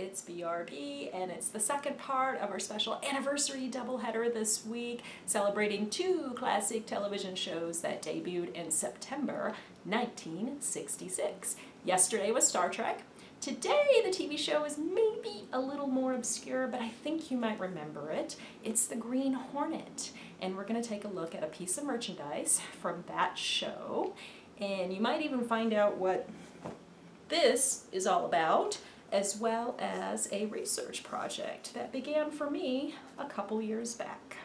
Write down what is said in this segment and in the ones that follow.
it's BRB, and it's the second part of our special anniversary doubleheader this week, celebrating two classic television shows that debuted in September 1966. Yesterday was Star Trek. Today, the TV show is maybe a little more obscure, but I think you might remember it. It's the Green Hornet, and we're going to take a look at a piece of merchandise from that show, and you might even find out what this is all about, as well as a research project that began for me a couple years back.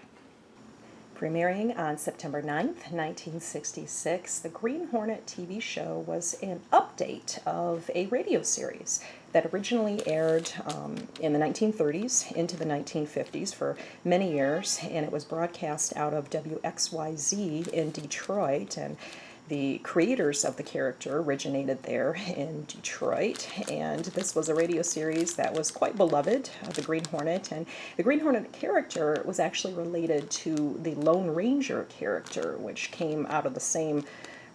Premiering on September 9th, 1966, the Green Hornet TV show was an update of a radio series that originally aired in the 1930s into the 1950s for many years, and it was broadcast out of WXYZ in Detroit, and the creators of the character originated there in Detroit, and this was a radio series that was quite beloved, the Green Hornet, and the Green Hornet character was actually related to the Lone Ranger character, which came out of the same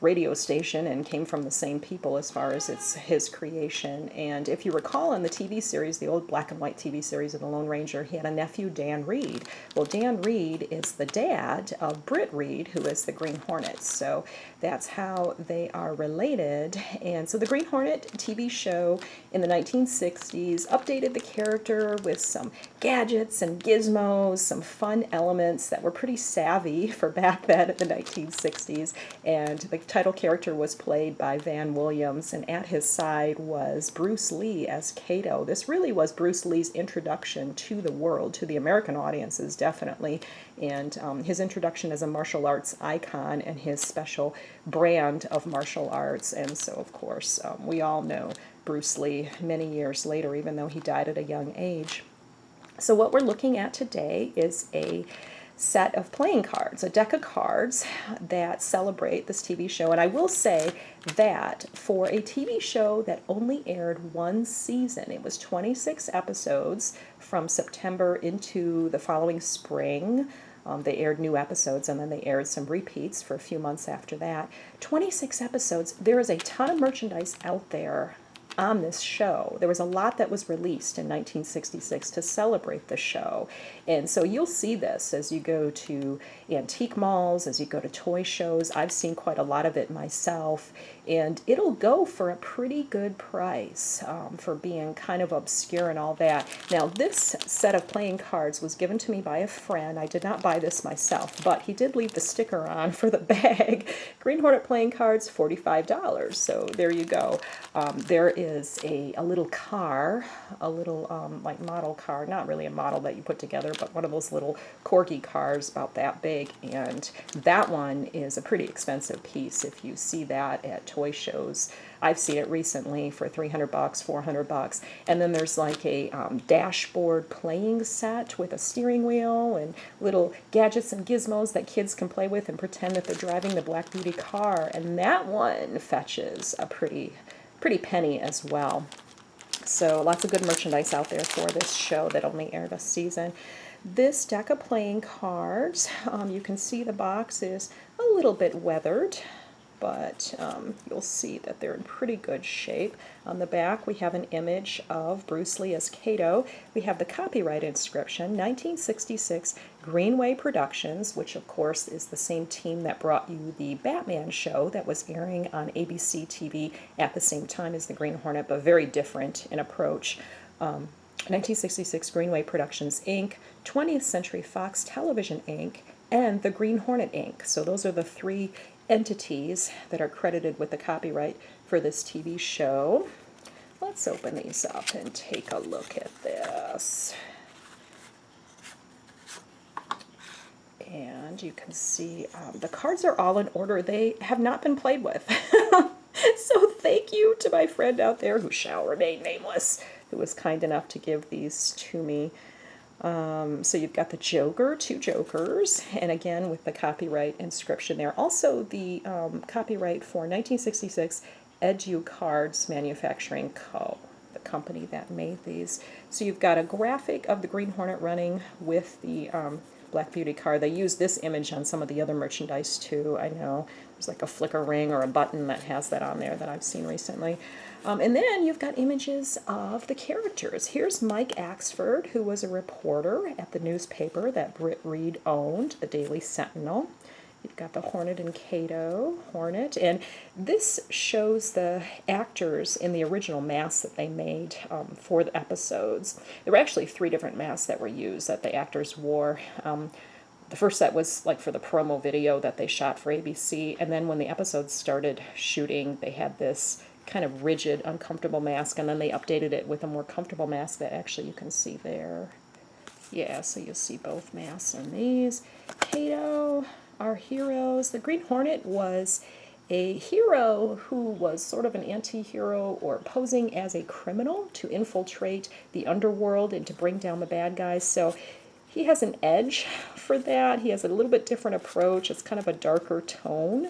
radio station and came from the same people as far as his creation. And if you recall in the TV series, the old black and white TV series of the Lone Ranger, he had a nephew, Dan Reed. Well, Dan Reed is the dad of Britt Reed, who is the Green Hornet. So that's how they are related. And so the Green Hornet TV show in the 1960s updated the character with some gadgets and gizmos, some fun elements that were pretty savvy for back then in the 1960s. And the title character was played by Van Williams, and at his side was Bruce Lee as Kato. This really was Bruce Lee's introduction to the world, to the American audiences, definitely, and his introduction as a martial arts icon and his special brand of martial arts. And so, of course, we all know Bruce Lee many years later, even though he died at a young age. So what we're looking at today is a set of playing cards, a deck of cards that celebrate this TV show. And I will say that for a TV show that only aired one season, it was 26 episodes from September into the following spring. They aired new episodes, and then they aired some repeats for a few months after that. 26 episodes. There is a ton of merchandise out there on this show. There was a lot that was released in 1966 to celebrate the show. And so you'll see this as you go to antique malls, as you go to toy shows. I've seen quite a lot of it myself, and it'll go for a pretty good price for being kind of obscure and all that. Now, this set of playing cards was given to me by a friend. I did not buy this myself, but he did leave the sticker on for the bag. Green Hornet playing cards, $45. So there you go. There is a little car, a little like model car, not really a model that you put together, but one of those little corgi cars about that big, and that one is a pretty expensive piece if you see that at toy shows. I've seen it recently for $300, $400, and then there's like a dashboard playing set with a steering wheel and little gadgets and gizmos that kids can play with and pretend that they're driving the Black Beauty car, and that one fetches a pretty penny as well. So lots of good merchandise out there for this show that only aired a season. This deck of playing cards, you can see the box is a little bit weathered, but you'll see that they're in pretty good shape. On the back, we have an image of Bruce Lee as Kato. We have the copyright inscription, 1966 Greenway Productions, which of course is the same team that brought you the Batman show that was airing on ABC TV at the same time as the Green Hornet, but very different in approach. 1966 Greenway Productions, Inc., 20th Century Fox Television, Inc., and the Green Hornet, Inc. So those are the three entities that are credited with the copyright for this TV show. Let's open these up and take a look at this. And you can see the cards are all in order. They have not been played with. So thank you to my friend out there, who shall remain nameless, who was kind enough to give these to me. So you've got the Joker, two Jokers, and again with the copyright inscription there. Also the copyright for 1966 Edu Cards Manufacturing Co., the company that made these. So you've got a graphic of the Green Hornet running with the Black Beauty card. They use this image on some of the other merchandise too. I know there's like a flicker ring or a button that has that on there that I've seen recently. And then you've got images of the characters. Here's Mike Axford, who was a reporter at the newspaper that Britt Reed owned, the Daily Sentinel. You've got the Hornet and Cato Hornet, and this shows the actors in the original masks that they made for the episodes. There were actually 3 different masks that were used that the actors wore. The first set was like for the promo video that they shot for ABC, and then when the episodes started shooting, they had this kind of rigid, uncomfortable mask, and then they updated it with a more comfortable mask that actually you can see there. Yeah, so you'll see both masks in these. Cato, our heroes. The Green Hornet was a hero who was sort of an anti-hero or posing as a criminal to infiltrate the underworld and to bring down the bad guys. So he has an edge for that. He has a little bit different approach. It's kind of a darker tone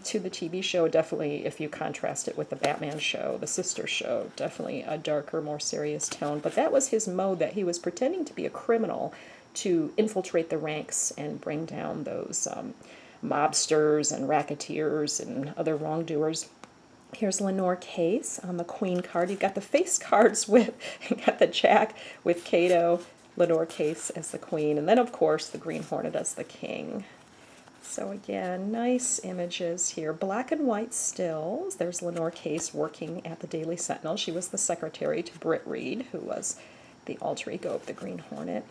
to the TV show. Definitely, if you contrast it with the Batman show, the sister show, definitely a darker, more serious tone. But that was his mode, that he was pretending to be a criminal to infiltrate the ranks and bring down those mobsters and racketeers and other wrongdoers. Here's Lenore Case on the Queen card. You've got the face cards with, you got the Jack with Cato, Lenore Case as the Queen, and then of course the Green Hornet as the King. So again, nice images here. Black and white stills. There's Lenore Case working at the Daily Sentinel. She was the secretary to Britt Reed, who was the alter ego of the Green Hornet.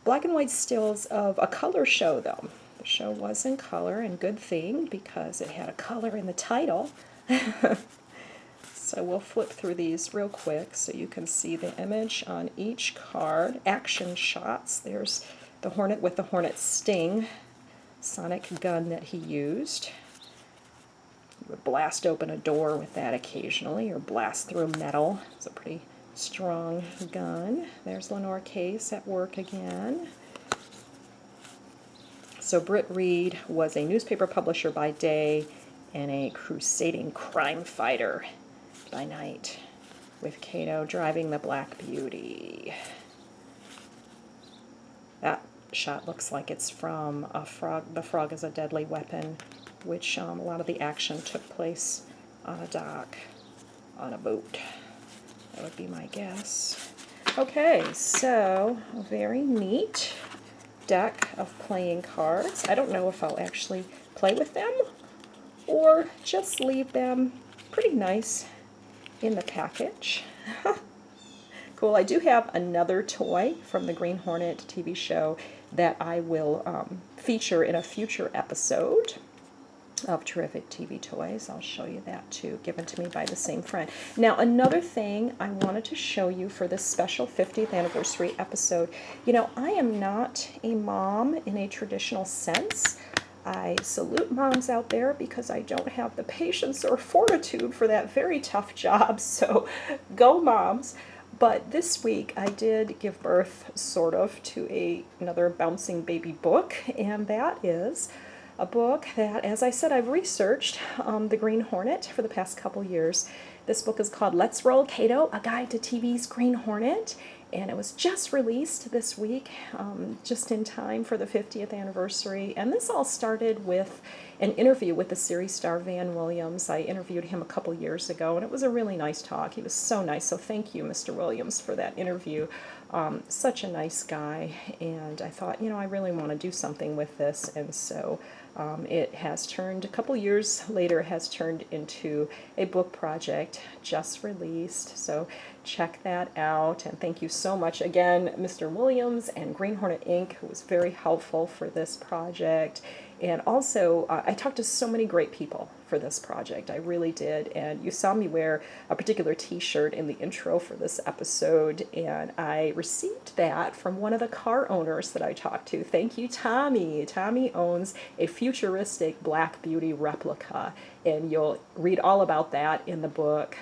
Black and white stills of a color show, though. The show was in color, and good thing, because it had a color in the title. So we'll flip through these real quick so you can see the image on each card. Action shots. There's the Hornet with the Hornet Sting sonic gun that he used. You would blast open a door with that occasionally, or blast through metal. It's a pretty strong gun. There's Lenore Case at work again. So Britt Reed was a newspaper publisher by day and a crusading crime fighter by night, with Cato driving the Black Beauty. That shot looks like it's from a frog. The Frog is a Deadly Weapon, which a lot of the action took place on a dock, on a boat. That would be my guess. Okay, so a very neat deck of playing cards. I don't know if I'll actually play with them or just leave them pretty nice in the package. Cool. I do have another toy from the Green Hornet TV show that I will feature in a future episode of Terrific TV Toys. I'll show you that too, given to me by the same friend. Now, another thing I wanted to show you for this special 50th anniversary episode, you know, I am not a mom in a traditional sense. I salute moms out there because I don't have the patience or fortitude for that very tough job, so go moms. But this week I did give birth, sort of, to another bouncing baby book, and that is a book that, as I said, I've researched the Green Hornet for the past couple years. This book is called Let's Roll Cato, A Guide to TV's Green Hornet, and it was just released this week, just in time for the 50th anniversary. And this all started with an interview with the series star Van Williams. I interviewed him a couple years ago, and it was a really nice talk. He was so nice, so thank you, Mr. Williams, for that interview. Such a nice guy, and I thought, you know, I really want to do something with this, and so it has turned, a couple years later, has turned into a book project just released. So check that out, and thank you so much again, Mr. Williams and Green Hornet Inc., who was very helpful for this project. And also, I talked to so many great people for this project. I really did. And you saw me wear a particular t-shirt in the intro for this episode, and I received that from one of the car owners that I talked to. Thank you, Tommy. Tommy owns a futuristic Black Beauty replica, and you'll read all about that in the book.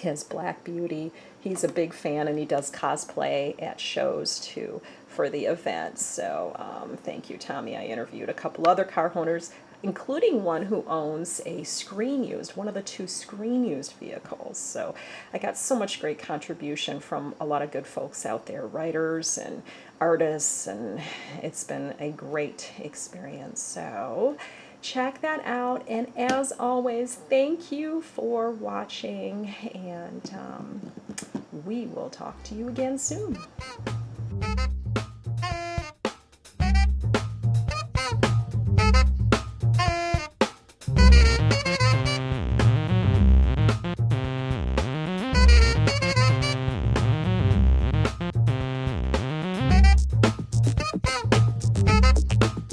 His Black Beauty. He's a big fan, and he does cosplay at shows too for the event. So thank you, Tommy. I interviewed a couple other car owners, including one who owns a screen used, one of the 2 screen used vehicles. So I got so much great contribution from a lot of good folks out there, writers and artists, and it's been a great experience. So check that out. And as always, thank you for watching, and we will talk to you again soon.